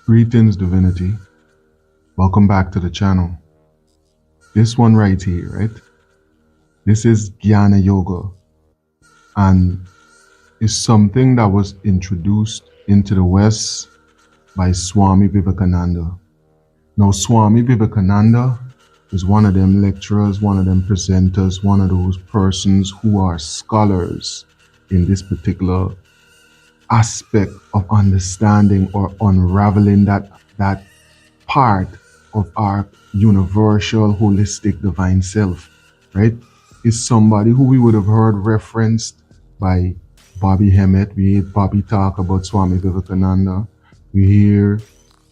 Greetings, Divinity. Welcome back to the channel. This one right here, right? This is Jnana Yoga, and is something that was introduced into the West by Swami Vivekananda. Now, Swami Vivekananda is one of them lecturers, one of them presenters, one of those persons who are scholars in this particular aspect of understanding or unraveling that part of our universal, holistic, divine self, right? Is somebody who we would have heard referenced by Bobby Hemmett. We hear Bobby talk about Swami Vivekananda. We hear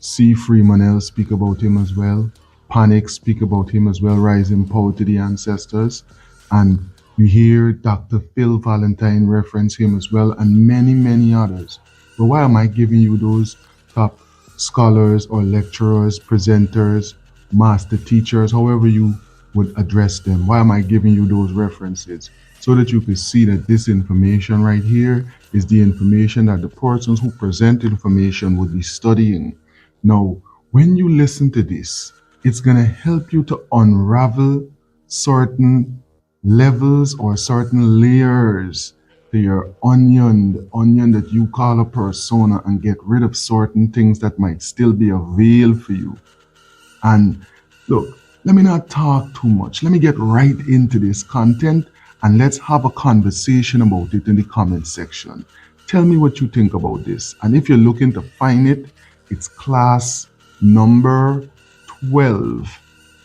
C. Freemanel speak about him as well. Panic speak about him as well, rising power to the ancestors. And we hear Dr. Phil Valentine reference him as well, and many, many others. But why am I giving you those top scholars or lecturers, presenters, master teachers, however you would address them? Why am I giving you those references? So that you can see that this information right here is the information that the persons who present information would be studying. Now, when you listen to this, it's going to help you to unravel certain levels or certain layers to your onion, the onion that you call a persona, and get rid of certain things that might still be a veil for you. And look, let me not talk too much. Let me get right into this content and let's have a conversation about it in the comment section. Tell me what you think about this. And if you're looking to find it, it's class number 12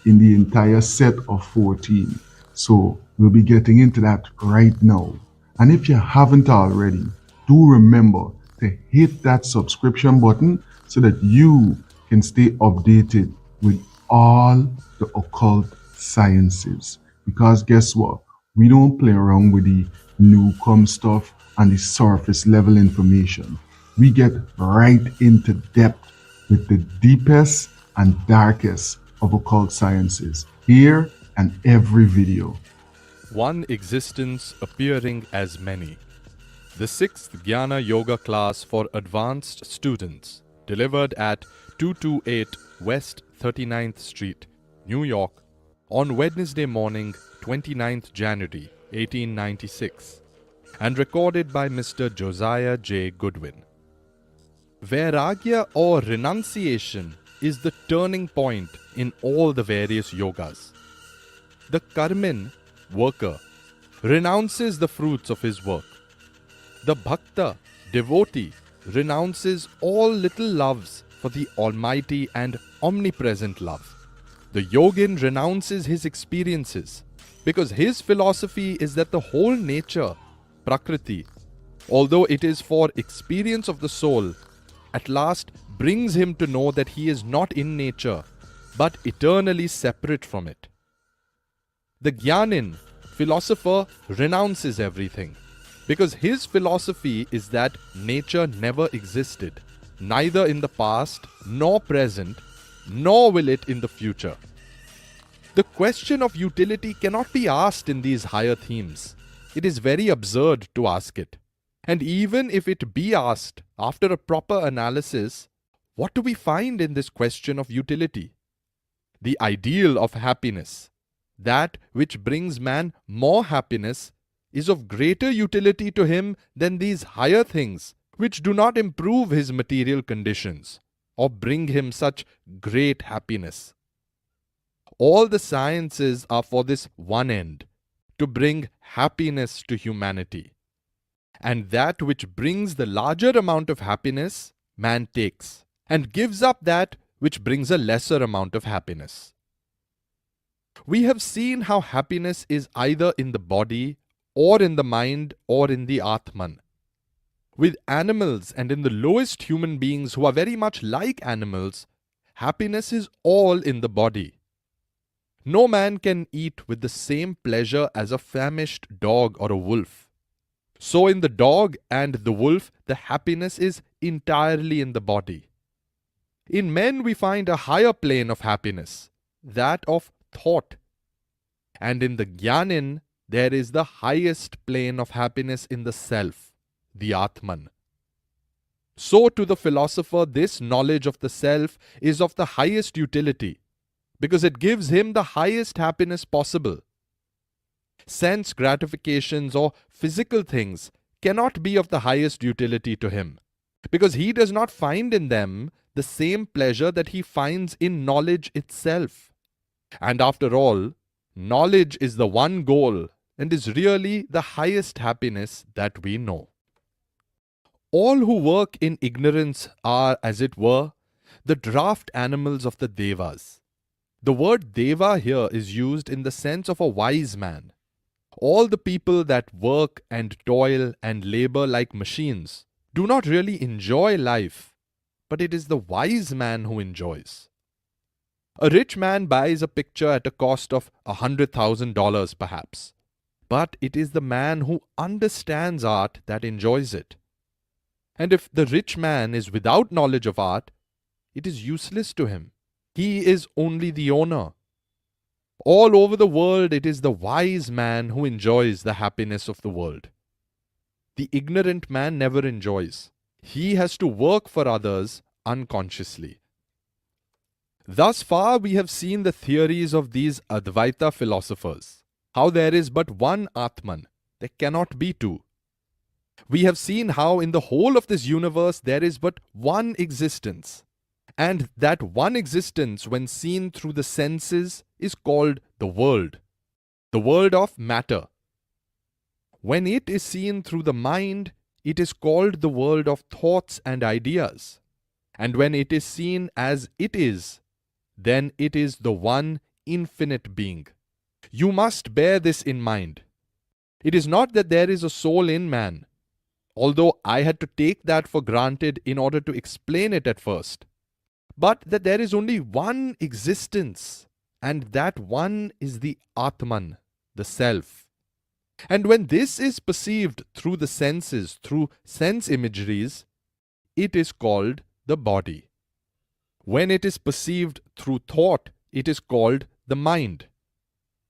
in the entire set of 14. So we'll be getting into that right now. And if you haven't already, do remember to hit that subscription button so that you can stay updated with all the occult sciences. Because guess what? We don't play around with the newcome stuff and the surface level information. We get right into depth with the deepest and darkest of occult sciences here and every video. One existence appearing as many. The 6th Jnana Yoga class for advanced students, delivered at 228 West 39th Street, New York, on Wednesday morning, 29th January 1896, and recorded by Mr. Josiah J. Goodwin. Vairagya or renunciation is the turning point in all the various yogas. The karmin, worker, renounces the fruits of his work. The bhakta, devotee, renounces all little loves for the almighty and omnipresent love. The yogin renounces his experiences because his philosophy is that the whole nature, prakriti, although it is for experience of the soul, at last brings him to know that he is not in nature, but eternally separate from it. The Jnanin, philosopher, renounces everything, because his philosophy is that nature never existed, neither in the past, nor present, nor will it in the future. The question of utility cannot be asked in these higher themes. It is very absurd to ask it. And even if it be asked after a proper analysis, what do we find in this question of utility? The ideal of happiness, that which brings man more happiness, is of greater utility to him than these higher things, which do not improve his material conditions or bring him such great happiness. All the sciences are for this one end, to bring happiness to humanity. And that which brings the larger amount of happiness, man takes, and gives up that which brings a lesser amount of happiness. We have seen how happiness is either in the body, or in the mind, or in the Atman. With animals and in the lowest human beings who are very much like animals, happiness is all in the body. No man can eat with the same pleasure as a famished dog or a wolf. So in the dog and the wolf, the happiness is entirely in the body. In men we find a higher plane of happiness, that of thought. And in the Jnanin, there is the highest plane of happiness in the self, the Atman. So to the philosopher, this knowledge of the self is of the highest utility, because it gives him the highest happiness possible. Sense gratifications or physical things cannot be of the highest utility to him, because he does not find in them the same pleasure that he finds in knowledge itself. And after all, knowledge is the one goal and is really the highest happiness that we know. All who work in ignorance are, as it were, the draft animals of the devas. The word deva here is used in the sense of a wise man. All the people that work and toil and labor like machines do not really enjoy life, but it is the wise man who enjoys. A rich man buys a picture at a cost of $100,000 perhaps, but it is the man who understands art that enjoys it. And if the rich man is without knowledge of art, it is useless to him. He is only the owner. All over the world, it is the wise man who enjoys the happiness of the world. The ignorant man never enjoys. He has to work for others unconsciously. Thus far, we have seen the theories of these Advaita philosophers, how there is but one Atman, there cannot be two. We have seen how in the whole of this universe there is but one existence, and that one existence, when seen through the senses, is called the world of matter. When it is seen through the mind, it is called the world of thoughts and ideas. And when it is seen as it is, then it is the one infinite being. You must bear this in mind. It is not that there is a soul in man, although I had to take that for granted in order to explain it at first, but that there is only one existence, and that one is the Atman, the self. And when this is perceived through the senses, through sense imageries, it is called the body. When it is perceived through thought, it is called the mind.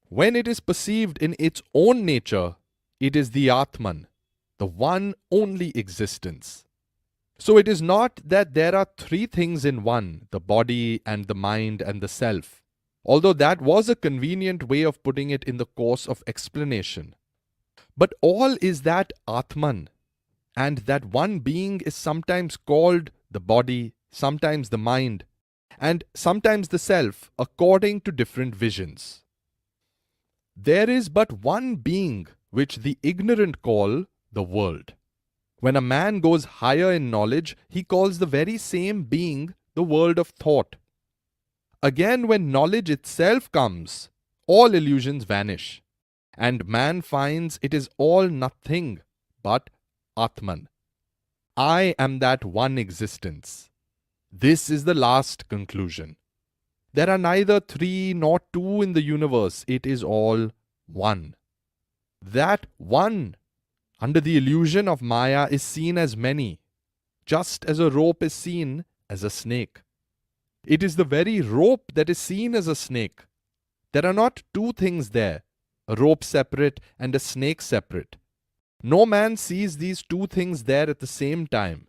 When it is perceived in its own nature, it is the Atman, the one only existence. So it is not that there are three things in one, the body and the mind and the self, although that was a convenient way of putting it in the course of explanation. But all is that Atman, and that one being is sometimes called the body, sometimes the mind, and sometimes the self, according to different visions. There is but one being which the ignorant call the world. When a man goes higher in knowledge, he calls the very same being the world of thought. Again, when knowledge itself comes, all illusions vanish, and man finds it is all nothing but Atman. I am that one existence. This is the last conclusion. There are neither three nor two in the universe, it is all one. That one, under the illusion of Maya, is seen as many, just as a rope is seen as a snake. It is the very rope that is seen as a snake. There are not two things there, a rope separate and a snake separate. No man sees these two things there at the same time.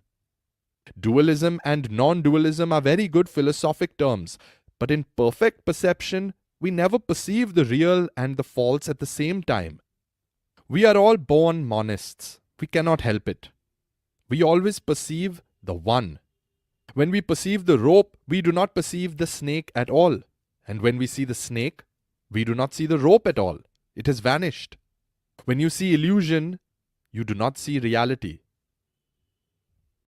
Dualism and non-dualism are very good philosophic terms, but in perfect perception, we never perceive the real and the false at the same time. We are all born monists. We cannot help it. We always perceive the one. When we perceive the rope, we do not perceive the snake at all. And when we see the snake, we do not see the rope at all. It has vanished. When you see illusion, you do not see reality.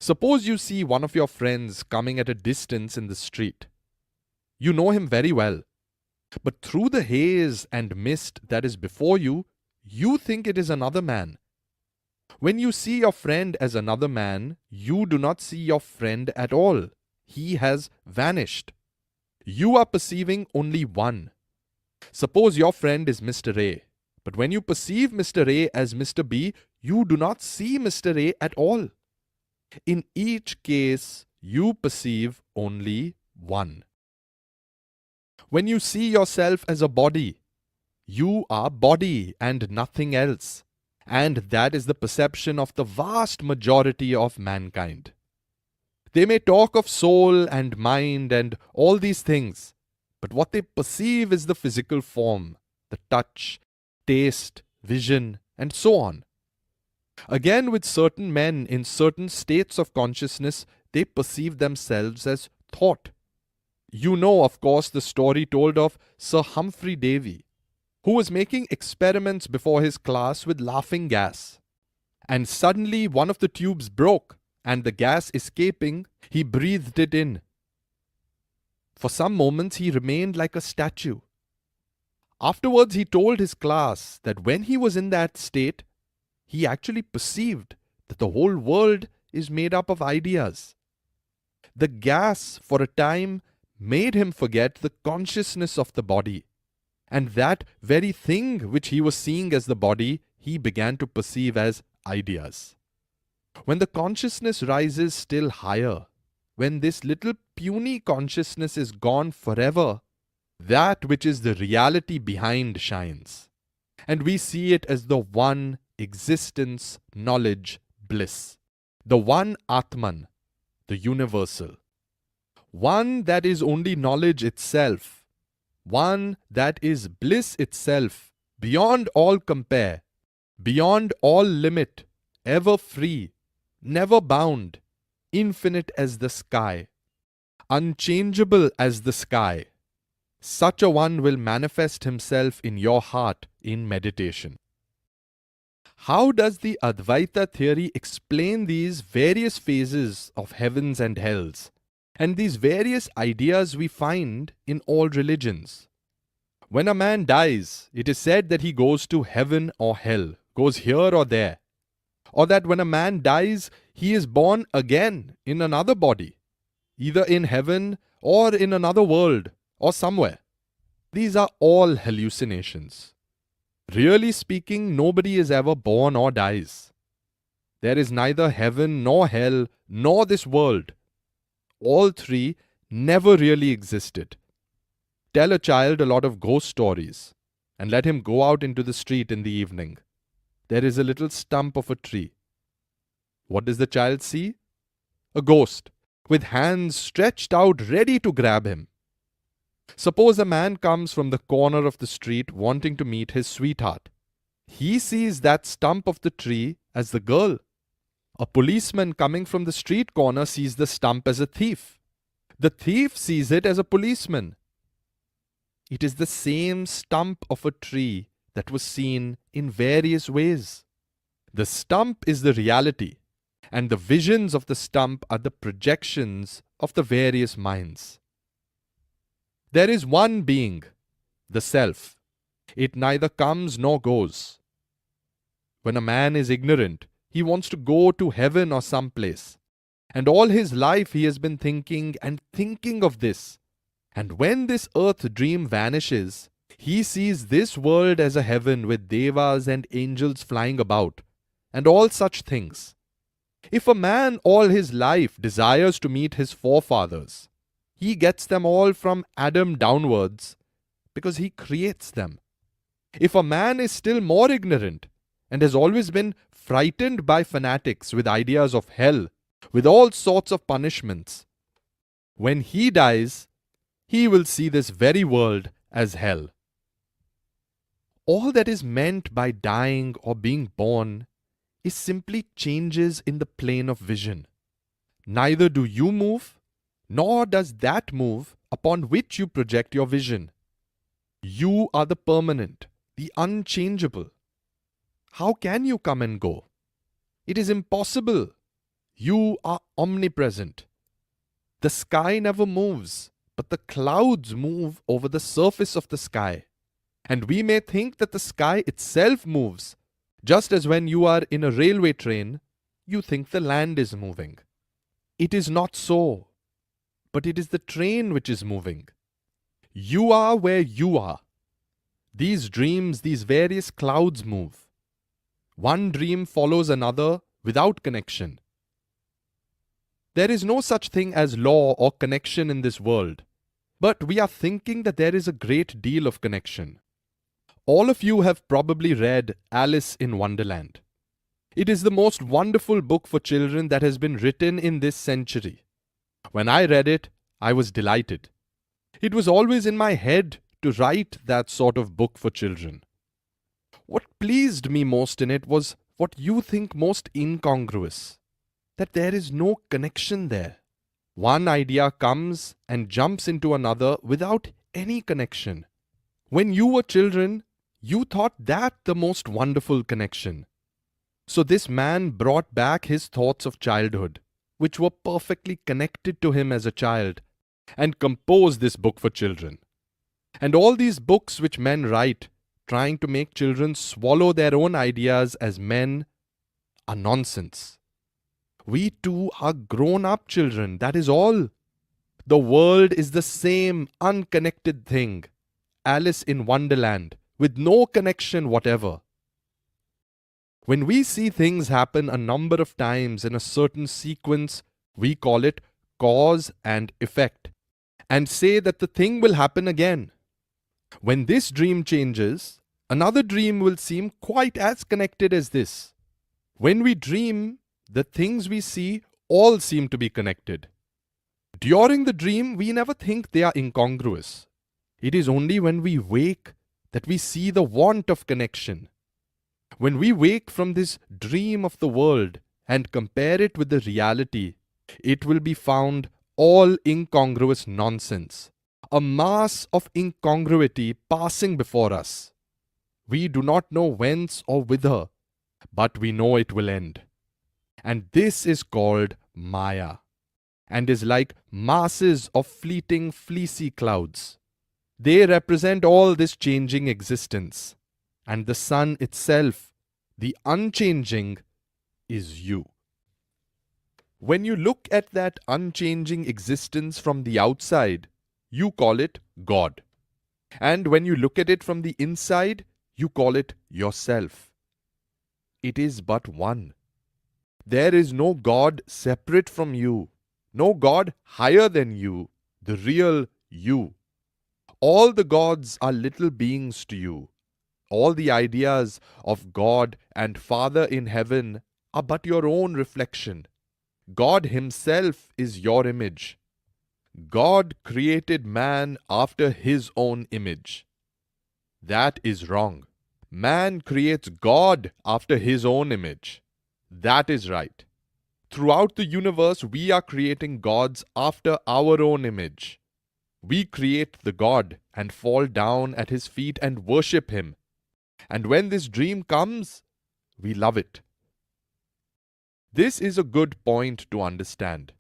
Suppose you see one of your friends coming at a distance in the street. You know him very well. But through the haze and mist that is before you, you think it is another man. When you see your friend as another man, you do not see your friend at all. He has vanished. You are perceiving only one. Suppose your friend is Mr. A, but when you perceive Mr. A as Mr. B, you do not see Mr. A at all. In each case, you perceive only one. When you see yourself as a body, you are body and nothing else. And that is the perception of the vast majority of mankind. They may talk of soul and mind and all these things, but what they perceive is the physical form, the touch, taste, vision, and so on. Again, with certain men in certain states of consciousness, they perceive themselves as thought. You know, of course, the story told of Sir Humphrey Davy, who was making experiments before his class with laughing gas. And suddenly one of the tubes broke, and the gas escaping, he breathed it in. For some moments he remained like a statue. Afterwards he told his class that when he was in that state, he actually perceived that the whole world is made up of ideas. The gas, for a time, made him forget the consciousness of the body. And that very thing which he was seeing as the body, he began to perceive as ideas. When the consciousness rises still higher, when this little puny consciousness is gone forever, that which is the reality behind shines. And we see it as the one existence, knowledge, bliss. The one Atman, the universal. One that is only knowledge itself. One that is bliss itself, beyond all compare, beyond all limit, ever free, never bound, infinite as the sky, unchangeable as the sky. Such a one will manifest himself in your heart in meditation. How does the Advaita theory explain these various phases of heavens and hells, and these various ideas we find in all religions? When a man dies, it is said that he goes to heaven or hell, goes here or there, or that when a man dies, he is born again in another body, either in heaven or in another world or somewhere. These are all hallucinations. Really speaking, nobody is ever born or dies. There is neither heaven nor hell nor this world. All three never really existed. Tell a child a lot of ghost stories and let him go out into the street in the evening. There is a little stump of a tree. What does the child see? A ghost with hands stretched out ready to grab him. Suppose a man comes from the corner of the street wanting to meet his sweetheart. He sees that stump of the tree as the girl. A policeman coming from the street corner sees the stump as a thief. The thief sees it as a policeman. It is the same stump of a tree that was seen in various ways. The stump is the reality, and the visions of the stump are the projections of the various minds. There is one being, the self. It neither comes nor goes. When a man is ignorant, he wants to go to heaven or someplace. And all his life he has been thinking and thinking of this. And when this earth dream vanishes, he sees this world as a heaven with devas and angels flying about, and all such things. If a man all his life desires to meet his forefathers, he gets them all from Adam downwards because he creates them. If a man is still more ignorant and has always been frightened by fanatics with ideas of hell, with all sorts of punishments, when he dies, he will see this very world as hell. All that is meant by dying or being born is simply changes in the plane of vision. Neither do you move, nor does that move upon which you project your vision. You are the permanent, the unchangeable. How can you come and go? It is impossible. You are omnipresent. The sky never moves, but the clouds move over the surface of the sky. And we may think that the sky itself moves, just as when you are in a railway train, you think the land is moving. It is not so. But it is the train which is moving. You are where you are. These dreams, these various clouds move. One dream follows another without connection. There is no such thing as law or connection in this world, but we are thinking that there is a great deal of connection. All of you have probably read Alice in Wonderland. It is the most wonderful book for children that has been written in this century. When I read it, I was delighted. It was always in my head to write that sort of book for children. What pleased me most in it was what you think most incongruous, that there is no connection there. One idea comes and jumps into another without any connection. When you were children, you thought that the most wonderful connection. So this man brought back his thoughts of childhood, which were perfectly connected to him as a child, and composed this book for children. And all these books which men write, trying to make children swallow their own ideas as men, are nonsense. We too are grown-up children, that is all. The world is the same unconnected thing, Alice in Wonderland, with no connection whatever. When we see things happen a number of times in a certain sequence, we call it cause and effect, and say that the thing will happen again. When this dream changes, another dream will seem quite as connected as this. When we dream, the things we see all seem to be connected. During the dream, we never think they are incongruous. It is only when we wake that we see the want of connection. When we wake from this dream of the world and compare it with the reality, it will be found all incongruous nonsense, a mass of incongruity passing before us. We do not know whence or whither, but we know it will end. And this is called Maya, and is like masses of fleeting fleecy clouds. They represent all this changing existence, and the sun itself, the unchanging, is you. When you look at that unchanging existence from the outside, you call it God. And when you look at it from the inside, you call it yourself. It is but one. There is no God separate from you, no God higher than you, the real you. All the gods are little beings to you. All the ideas of God and Father in heaven are but your own reflection. God Himself is your image. God created man after His own image. That is wrong. Man creates God after his own image. That is right. Throughout the universe, we are creating gods after our own image. We create the God and fall down at His feet and worship Him. And when this dream comes, we love it. This is a good point to understand,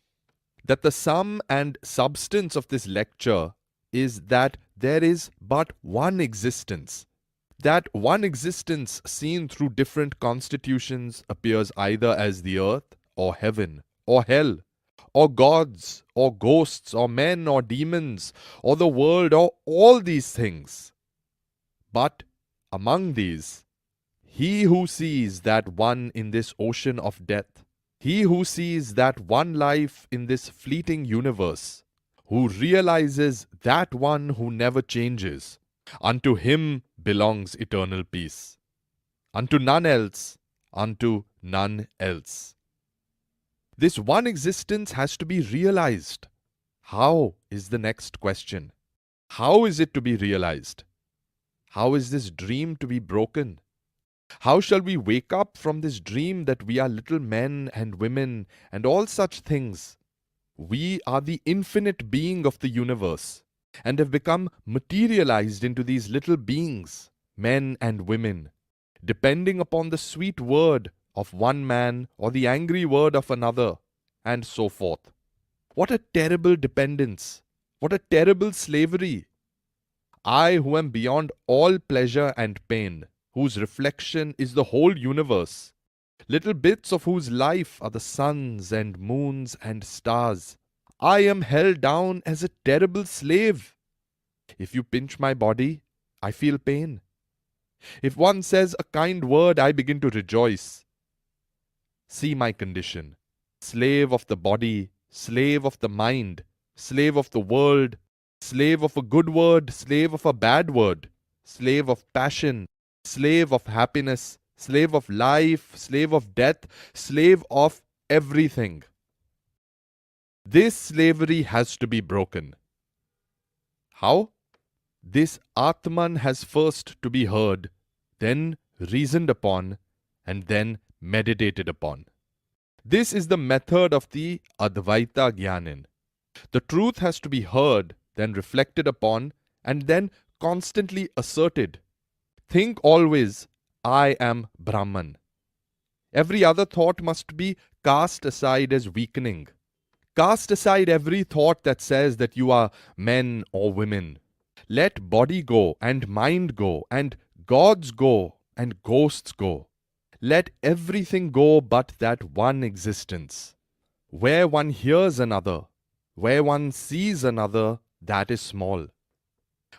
that the sum and substance of this lecture is that there is but one existence. That one existence seen through different constitutions appears either as the earth or heaven or hell or gods or ghosts or men or demons or the world or all these things. But among these, he who sees that one in this ocean of death, he who sees that one life in this fleeting universe, who realizes that one who never changes, unto him belongs eternal peace. Unto none else, unto none else. This one existence has to be realized. How is the next question? How is it to be realized? How is this dream to be broken? How shall we wake up from this dream that we are little men and women and all such things? We are the infinite being of the universe and have become materialized into these little beings, men and women, depending upon the sweet word of one man or the angry word of another, and so forth. What a terrible dependence! What a terrible slavery! I, who am beyond all pleasure and pain, whose reflection is the whole universe, little bits of whose life are the suns and moons and stars, I am held down as a terrible slave. If you pinch my body, I feel pain. If one says a kind word, I begin to rejoice. See my condition. Slave of the body, slave of the mind, slave of the world, slave of a good word, slave of a bad word, slave of passion, slave of happiness, slave of life, slave of death, slave of everything. This slavery has to be broken. How? This Atman has first to be heard, then reasoned upon, and then meditated upon. This is the method of the Advaita Gyanin. The truth has to be heard, then reflected upon, and then constantly asserted. Think always, I am Brahman. Every other thought must be cast aside as weakening. Cast aside every thought that says that you are men or women. Let body go and mind go and gods go and ghosts go. Let everything go but that one existence. Where one hears another, where one sees another, that is small.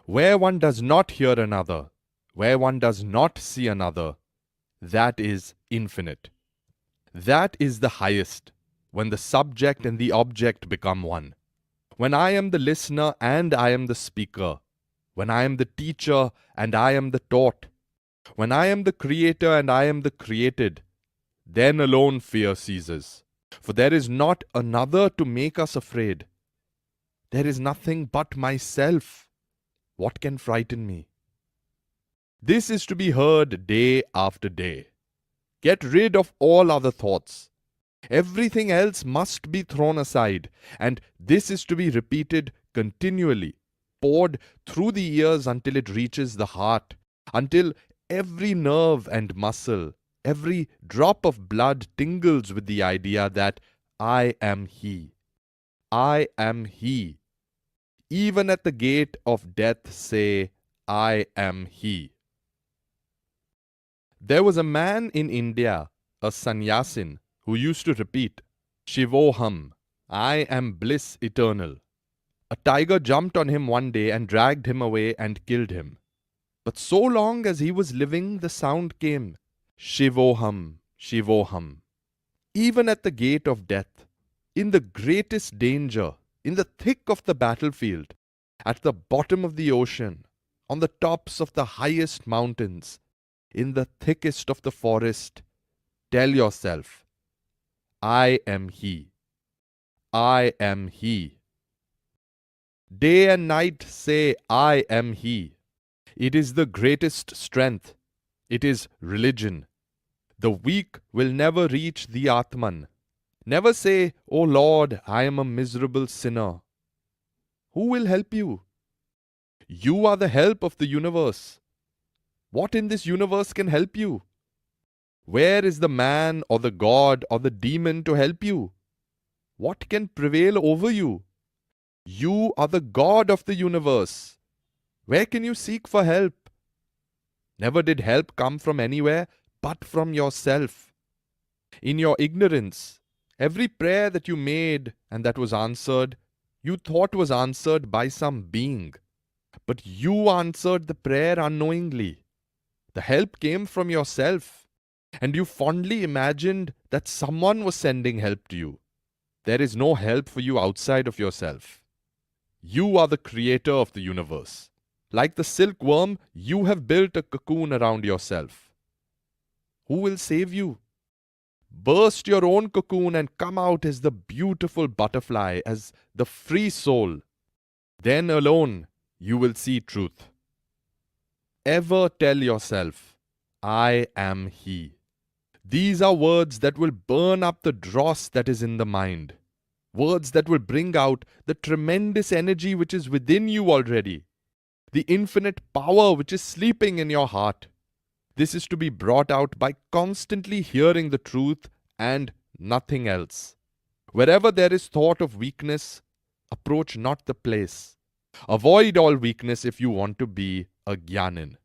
Where one does not hear another, where one does not see another, that is infinite. That is the highest, when the subject and the object become one. When I am the listener and I am the speaker, when I am the teacher and I am the taught, when I am the creator and I am the created, then alone fear ceases. For there is not another to make us afraid. There is nothing but myself. What can frighten me? This is to be heard day after day. Get rid of all other thoughts. Everything else must be thrown aside, and this is to be repeated continually, poured through the ears until it reaches the heart, until every nerve and muscle, every drop of blood tingles with the idea that I am He. I am He. Even at the gate of death say, I am He. There was a man in India, a sannyasin, who used to repeat, Shivoham, I am bliss eternal. A tiger jumped on him one day and dragged him away and killed him. But so long as he was living, the sound came, Shivoham, Shivoham. Even at the gate of death, in the greatest danger, in the thick of the battlefield, at the bottom of the ocean, on the tops of the highest mountains, in the thickest of the forest, tell yourself, I am He. I am He. Day and night say, I am He. It is the greatest strength. It is religion. The weak will never reach the Atman. Never say, O Lord, I am a miserable sinner. Who will help you? You are the help of the universe. What in this universe can help you? Where is the man or the god or the demon to help you? What can prevail over you? You are the God of the universe. Where can you seek for help? Never did help come from anywhere but from yourself. In your ignorance, every prayer that you made and that was answered, you thought was answered by some being. But you answered the prayer unknowingly. The help came from yourself, and you fondly imagined that someone was sending help to you. There is no help for you outside of yourself. You are the creator of the universe. Like the silkworm, you have built a cocoon around yourself. Who will save you? Burst your own cocoon and come out as the beautiful butterfly, as the free soul. Then alone you will see truth. Ever tell yourself, I am He. These are words that will burn up the dross that is in the mind. Words that will bring out the tremendous energy which is within you already. The infinite power which is sleeping in your heart. This is to be brought out by constantly hearing the truth and nothing else. Wherever there is thought of weakness, approach not the place. Avoid all weakness if you want to be a Gyanin.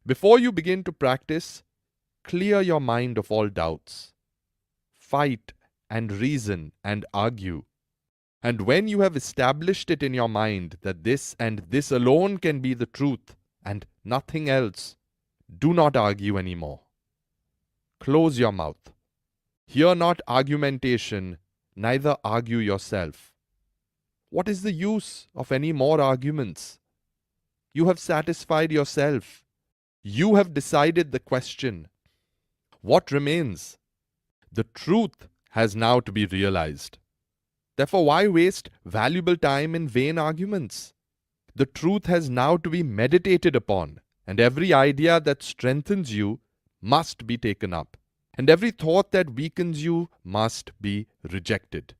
Before you begin to practice, clear your mind of all doubts. Fight and reason and argue. And when you have established it in your mind that this and this alone can be the truth and nothing else, do not argue anymore. Close your mouth. Hear not argumentation, neither argue yourself. What is the use of any more arguments? You have satisfied yourself. You have decided the question. What remains? The truth has now to be realized. Therefore, why waste valuable time in vain arguments? The truth has now to be meditated upon, and every idea that strengthens you must be taken up, and every thought that weakens you must be rejected.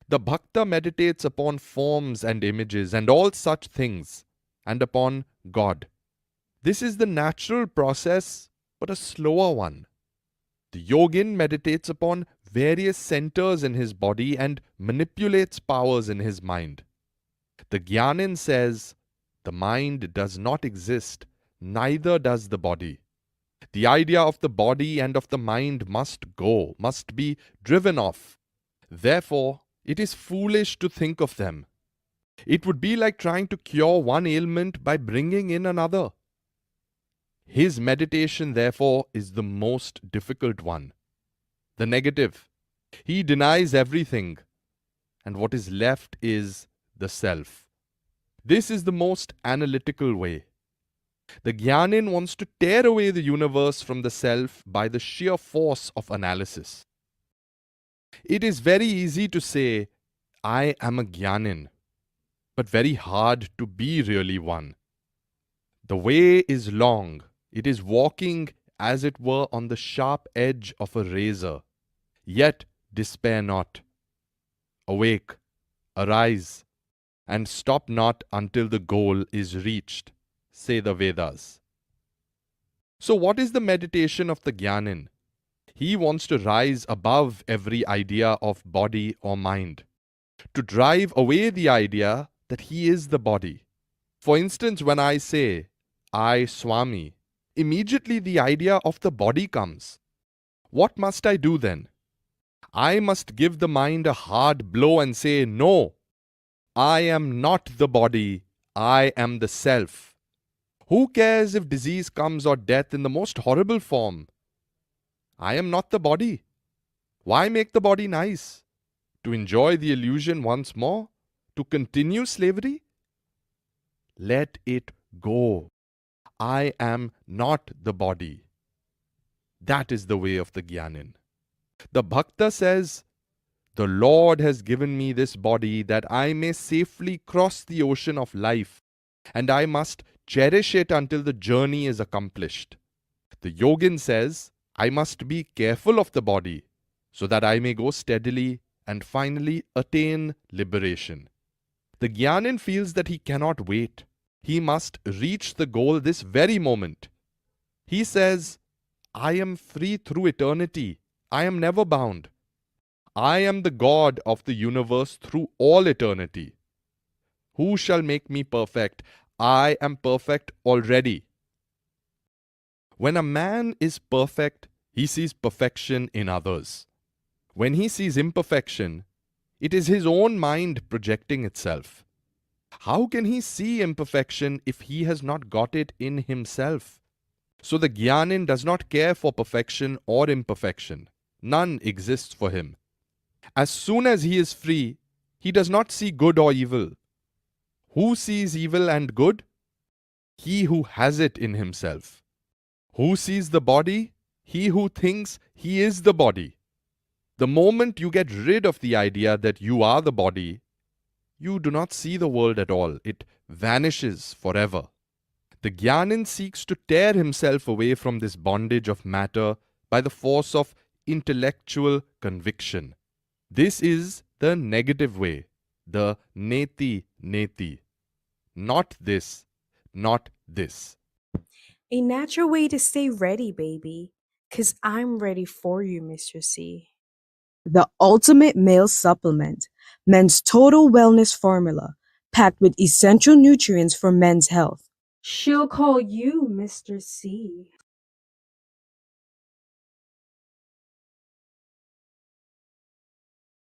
The bhakta meditates upon forms and images and all such things, and upon God. This is the natural process, but a slower one. The yogin meditates upon various centers in his body and manipulates powers in his mind. The Gyanin says, the mind does not exist, neither does the body. The idea of the body and of the mind must go, must be driven off. Therefore, it is foolish to think of them. It would be like trying to cure one ailment by bringing in another. His meditation, therefore, is the most difficult one. The negative. He denies everything, and what is left is the self. This is the most analytical way. The Gyanin wants to tear away the universe from the self by the sheer force of analysis. It is very easy to say, I am a Gyanin, but very hard to be really one. The way is long. It is walking, as it were, on the sharp edge of a razor. Yet despair not. Awake, arise, and stop not until the goal is reached, say the Vedas. So what is the meditation of the Gyanin? He wants to rise above every idea of body or mind, to drive away the idea that he is the body. For instance, when I say, I, Swami, immediately the idea of the body comes. What must I do then? I must give the mind a hard blow and say, no, I am not the body, I am the self. Who cares if disease comes or death in the most horrible form? I am not the body. Why make the body nice? To enjoy the illusion once more? To continue slavery? Let it go. I am not the body. That is the way of the Gyanin. The Bhakta says, the Lord has given me this body that I may safely cross the ocean of life, and I must cherish it until the journey is accomplished. The Yogin says, I must be careful of the body, so that I may go steadily and finally attain liberation. The Gyanin feels that he cannot wait. He must reach the goal this very moment. He says, I am free through eternity. I am never bound. I am the God of the universe through all eternity. Who shall make me perfect? I am perfect already. When a man is perfect, he sees perfection in others. When he sees imperfection, it is his own mind projecting itself. How can he see imperfection if he has not got it in himself? So the Gyanin does not care for perfection or imperfection. None exists for him. As soon as he is free, he does not see good or evil. Who sees evil and good? He who has it in himself. Who sees the body? He who thinks he is the body. The moment you get rid of the idea that you are the body, you do not see the world at all. It vanishes forever. The Gyanin seeks to tear himself away from this bondage of matter by the force of intellectual conviction. This is the negative way, the neti. Not this, not this. A natural way to stay ready, baby. 'Cause I'm ready for you, Mr. C. The ultimate male supplement, men's total wellness formula, packed with essential nutrients for men's health. She'll call you Mr. C.